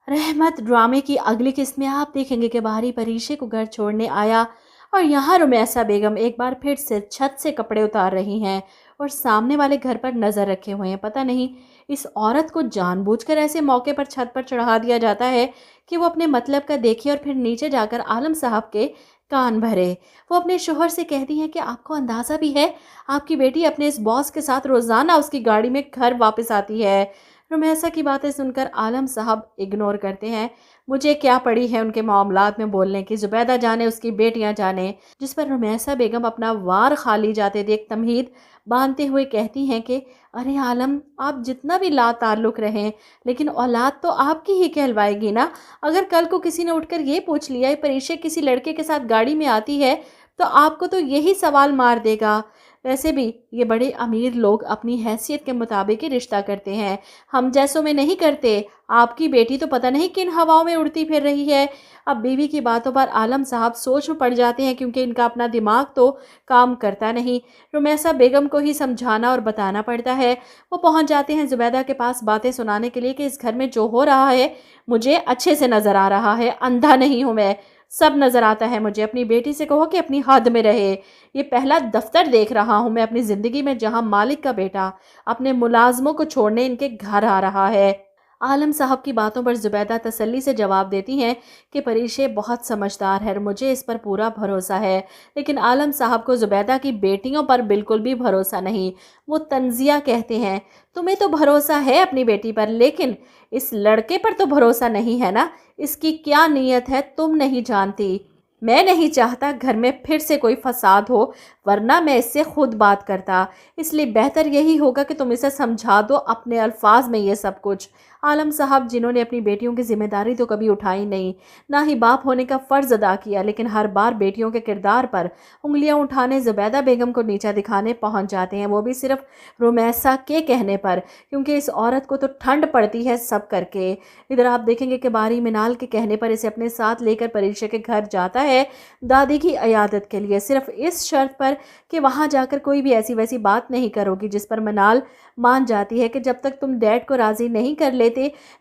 रहमत ड्रामे की अगली किस्त में आप देखेंगे कि बाहरी परीक्षे को घर छोड़ने आया और यहाँ रुमैसा बेगम एक बार फिर से छत से कपड़े उतार रही हैं और सामने वाले घर पर नज़र रखे हुए हैं। पता नहीं इस औरत को जानबूझकर ऐसे मौके पर छत पर चढ़ा दिया जाता है कि वो अपने मतलब का देखे और फिर नीचे जाकर आलम साहब के कान भरे। वो अपने शोहर से कहती हैं कि आपको अंदाज़ा भी है, आपकी बेटी अपने इस बॉस के साथ रोज़ाना उसकी गाड़ी में घर वापस आती है। रुमैसा की बातें सुनकर आलम साहब इग्नोर करते हैं। मुझे क्या पड़ी है उनके मामलात में बोलने की, ज़ुबैदा जाने उसकी बेटियां जाने। जिस पर रुमैसा बेगम अपना वार खाली जाते देख तमहीद बांधते हुए कहती हैं कि अरे आलम, आप जितना भी ला ताल्लुक़ रहें लेकिन औलाद तो आपकी ही कहलवाएगी ना। अगर कल को किसी ने उठकर ये पूछ लिया ये परीक्षा किसी लड़के के साथ गाड़ी में आती है तो आपको तो यही सवाल मार देगा। वैसे भी ये बड़े अमीर लोग अपनी हैसियत के मुताबिक ही रिश्ता करते हैं, हम जैसों में नहीं करते। आपकी बेटी तो पता नहीं किन हवाओं में उड़ती फिर रही है। अब बीवी की बातों पर आलम साहब सोच में पड़ जाते हैं क्योंकि इनका अपना दिमाग तो काम करता नहीं। रुमैसा बेगम को ही समझाना और बताना पड़ता है। वो पहुंच जाते हैं ज़ुबैदा के पास बातें सुनाने के लिए कि इस घर में जो हो रहा है मुझे अच्छे से नज़र आ रहा है, अंधा नहीं हूँ मैं, सब नज़र आता है मुझे। अपनी बेटी से कहो कि अपनी हद में रहे। ये पहला दफ्तर देख रहा हूँ मैं अपनी ज़िंदगी में जहाँ मालिक का बेटा अपने मुलाजमों को छोड़ने इनके घर आ रहा है। आलम साहब की बातों पर ज़ुबैदा तसल्ली से जवाब देती हैं कि परीशे बहुत समझदार है, मुझे इस पर पूरा भरोसा है। लेकिन आलम साहब को ज़ुबैदा की बेटियों पर बिल्कुल भी भरोसा नहीं। वो तंजिया कहते हैं, तुम्हें तो भरोसा है अपनी बेटी पर, लेकिन इस लड़के पर तो भरोसा नहीं है ना। इसकी क्या नीयत है तुम नहीं जानती। मैं नहीं चाहता घर में फिर से कोई फसाद हो, वरना मैं इससे खुद बात करता। इसलिए बेहतर यही होगा कि तुम इसे समझा दो अपने अल्फाज में ये सब कुछ। आलम साहब जिन्होंने अपनी बेटियों की जिम्मेदारी तो कभी उठाई नहीं, ना ही बाप होने का फ़र्ज़ अदा किया, लेकिन हर बार बेटियों के किरदार पर उंगलियां उठाने ज़ुबैदा बेगम को नीचा दिखाने पहुंच जाते हैं, वो भी सिर्फ रुमैसा के कहने पर, क्योंकि इस औरत को तो ठंड पड़ती है सब करके। इधर आप देखेंगे कि बारी मिनाल के कहने पर इसे अपने साथ लेकर परीक्षा के घर जाता है दादी की अयादत के लिए, सिर्फ इस शर्त पर कि वहाँ जाकर कोई भी ऐसी वैसी बात नहीं करोगी। जिस पर मिनाल मान जाती है कि जब तक तुम डैड को राज़ी नहीं कर लेते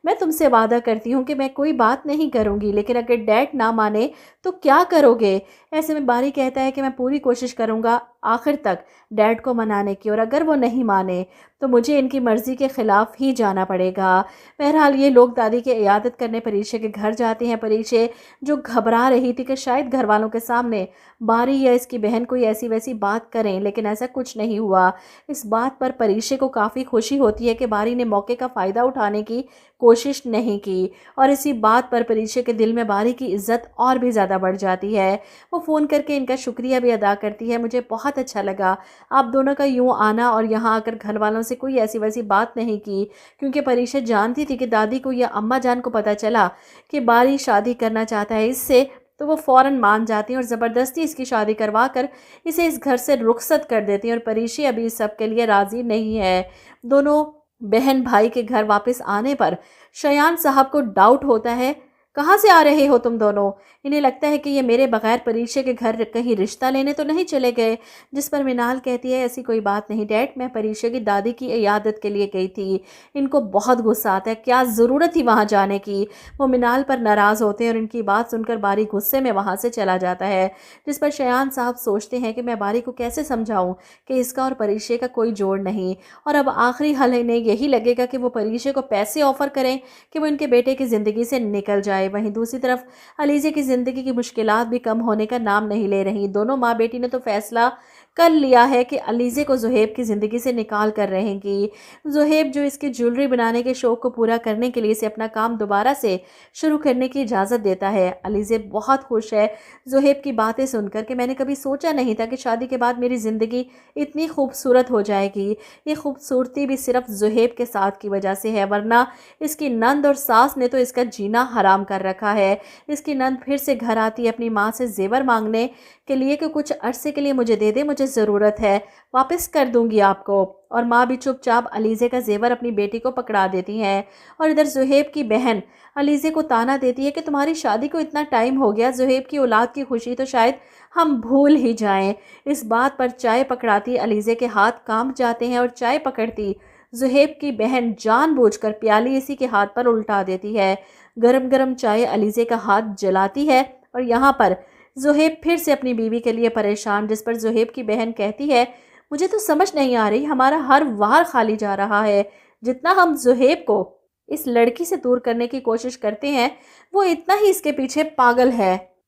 मैं तुमसे वादा करती हूँ कि मैं कोई बात नहीं करूँगी, लेकिन अगर डैड ना माने तो क्या करोगे। ऐसे में बारी कहता है कि मैं पूरी कोशिश करूँगा आखिर तक डैड को मनाने की, और अगर वो नहीं माने तो मुझे इनकी मर्ज़ी के ख़िलाफ़ ही जाना पड़ेगा। बहरहाल ये लोग दादी की इयादत करने परीशे के घर जाते हैं। परीशे जो घबरा रही थी कि शायद घर वालों के सामने बारी या इसकी बहन कोई ऐसी वैसी बात करें, लेकिन ऐसा कुछ नहीं हुआ। इस बात पर परीशे को काफ़ी खुशी होती है कि बारी ने मौके का फ़ायदा उठाने की कोशिश नहीं की, और इसी बात पर परीशे के दिल में बारी की इज़्ज़त और भी ज़्यादा बढ़ जाती है। वो फ़ोन करके इनका शुक्रिया भी अदा करती है, मुझे बहुत अच्छा लगा आप दोनों का यूँ आना और यहाँ आकर घर वालों से कोई ऐसी वैसी बात नहीं की, क्योंकि परीशा जानती थी कि दादी को या अम्मा जान को पता चला कि बारी शादी करना चाहता है इससे, तो वो फ़ौरन मान जाती हैं और ज़बरदस्ती इसकी शादी करवा कर इसे इस घर से रुखसत कर देती हैं। और परीशा अभी इस सब के लिए राज़ी नहीं है। दोनों बहन भाई के घर वापस आने पर शयान साहब को डाउट होता है, कहाँ से आ रहे हो तुम दोनों। इन्हें लगता है कि ये मेरे बगैर परीक्षा के घर कहीं रिश्ता लेने तो नहीं चले गए। जिस पर मिनाल कहती है ऐसी कोई बात नहीं डैड, मैं परीक्षा की दादी की इयादत के लिए गई थी। इनको बहुत गुस्सा आता है, क्या ज़रूरत थी वहाँ जाने की। वो मिनाल पर नाराज़ होते हैं और इनकी बात सुनकर बारी गुस्से में वहाँ से चला जाता है। जिस पर शयान साहब सोचते हैं कि मैं बारी को कैसे समझाऊँ कि इसका और परीक्षा का कोई जोड़ नहीं, और अब आखिरी हल इन्हें यही लगेगा कि वो परीक्षा को पैसे ऑफ़र करें कि वो इनके बेटे की ज़िंदगी से निकल जाए। वहीं दूसरी तरफ अलीज़े की ज़िंदगी की मुश्किलात भी कम होने का नाम नहीं ले रही। दोनों माँ बेटी ने तो फैसला कर लिया है कि अलीज़े को ज़ुहैब की ज़िंदगी से निकाल कर रहेंगी। ज़ुहैब जो इसके ज्वेलरी बनाने के शौक़ को पूरा करने के लिए इसे अपना काम दोबारा से शुरू करने की इजाज़त देता है। अलीज़े बहुत खुश है ज़ुहैब की बातें सुनकर कि मैंने कभी सोचा नहीं था कि शादी के बाद मेरी ज़िंदगी इतनी खूबसूरत हो जाएगी। ये खूबसूरती भी सिर्फ ज़ुहैब के साथ की वजह से है, वरना इसकी नंद और सास ने तो इसका जीना हराम कर रखा है। इसकी नंद फिर से घर आती है अपनी माँ से जेवर मांगने के लिए कि कुछ अरसे के लिए मुझे दे दे, मुझे ज़रूरत है, वापस कर दूंगी आपको। और माँ भी चुपचाप अलीज़े का जेवर अपनी बेटी को पकड़ा देती हैं। और इधर ज़ुहैब की बहन अलीज़े को ताना देती है कि तुम्हारी शादी को इतना टाइम हो गया, ज़ुहैब की औलाद की खुशी तो शायद हम भूल ही जाएं। इस बात पर चाय पकड़ाती अलीज़े के हाथ कांप जाते हैं और चाय पकड़ती जुहेब की बहन जानबूझकर प्याली इसी के हाथ पर उल्टा देती है। गरम गरम चाय अलीज़े का हाथ जलाती है और यहाँ पर जुहेब फिर से अपनी बीवी के लिए परेशान, जिस पर जुहेब की बहन कहती है, मुझे तो समझ नहीं आ रही, हमारा हर वार खाली जा रहा है। जितना हम जुहेब को इस लड़की से दूर करने की कोशिश करते हैं, वो इतना ही इसके पीछे पागल है।